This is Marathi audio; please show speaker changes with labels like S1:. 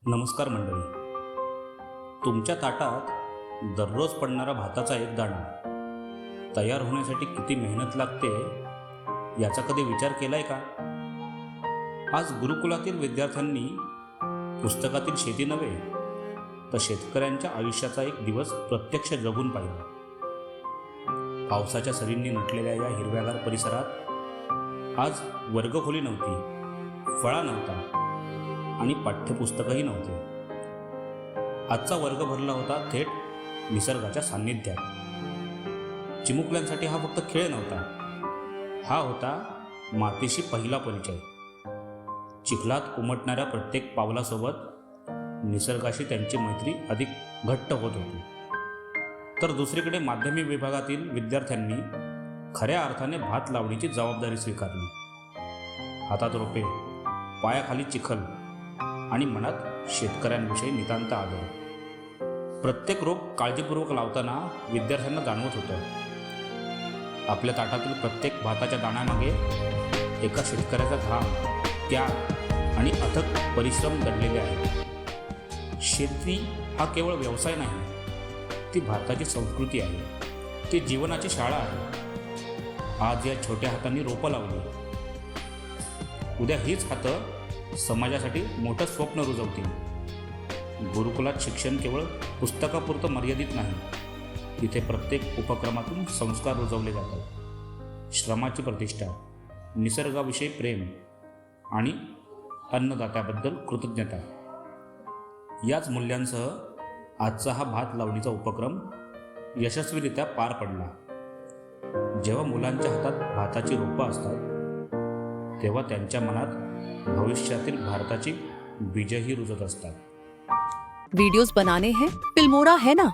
S1: नमस्कार मंडळी. तुमच्या ताटात दररोज पडणारा भाताचा एक दाणा तयार होण्यासाठी किती मेहनत लागते याचा कधी विचार केलाय का? आज गुरुकुलातील विद्यार्थ्यांनी पुस्तकातील शेती नव्हे तर शेतकऱ्यांच्या आयुष्याचा एक दिवस प्रत्यक्ष जगून पाहिला. पावसाच्या सरींनी नटलेल्या या हिरव्यागार परिसरात आज वर्गखोली नव्हती, फळा नव्हता आणि पाठ्यपुस्तकही नव्हते. आजचा वर्ग भरला होता थेट निसर्गाच्या सान्निध्यात. चिमुकल्यांसाठी हा फक्त खेळ नव्हता, हा होता मातीशी पहिला परिचय. चिखलात उमटणाऱ्या प्रत्येक पावलासोबत निसर्गाशी त्यांची मैत्री अधिक घट्ट होत होती. तर दुसरीकडे माध्यमिक विभागातील विद्यार्थ्यांनी खऱ्या अर्थाने भात लावणीची जबाबदारी स्वीकारली. हातात रोपे, पायाखाली चिखल आणि मनात शेतकऱ्यांविषयी नितांत आदर. प्रत्येक रोप काळजीपूर्वक लावताना विद्यार्थ्यांना जाणवत होतं आपल्या ताटातील प्रत्येक भाताच्या दाण्यामागे एका शेतकऱ्याचा घाम, त्याग आणि अथक परिश्रम दडलेले आहेत. शेती हा केवळ व्यवसाय नाही, ती भारताची संस्कृती आहे, ती जीवनाची शाळा आहे. आज या छोट्या हातांनी रोपं लावली, उद्या हीच हातं समाजासाठी मोठं स्वप्न रुजवतील. गुरुकुलात शिक्षण केवळ पुस्तकापुरतं मर्यादित नाही, तिथे प्रत्येक उपक्रमातून संस्कार रुजवले जातात. श्रमाची प्रतिष्ठा, निसर्गाविषयी प्रेम आणि अन्नदात्याबद्दल कृतज्ञता, याच मूल्यांसह आजचा हा भात लावणीचा उपक्रम यशस्वीरित्या पार पडला. जेव्हा मुलांच्या हातात भाताची रोपं असतात तेव्हा त्यांच्या मनात भविष्यातील भारताची बीजही रुजत असतात.
S2: वीडियोस बनाने हैं, फिल्मोरा है ना।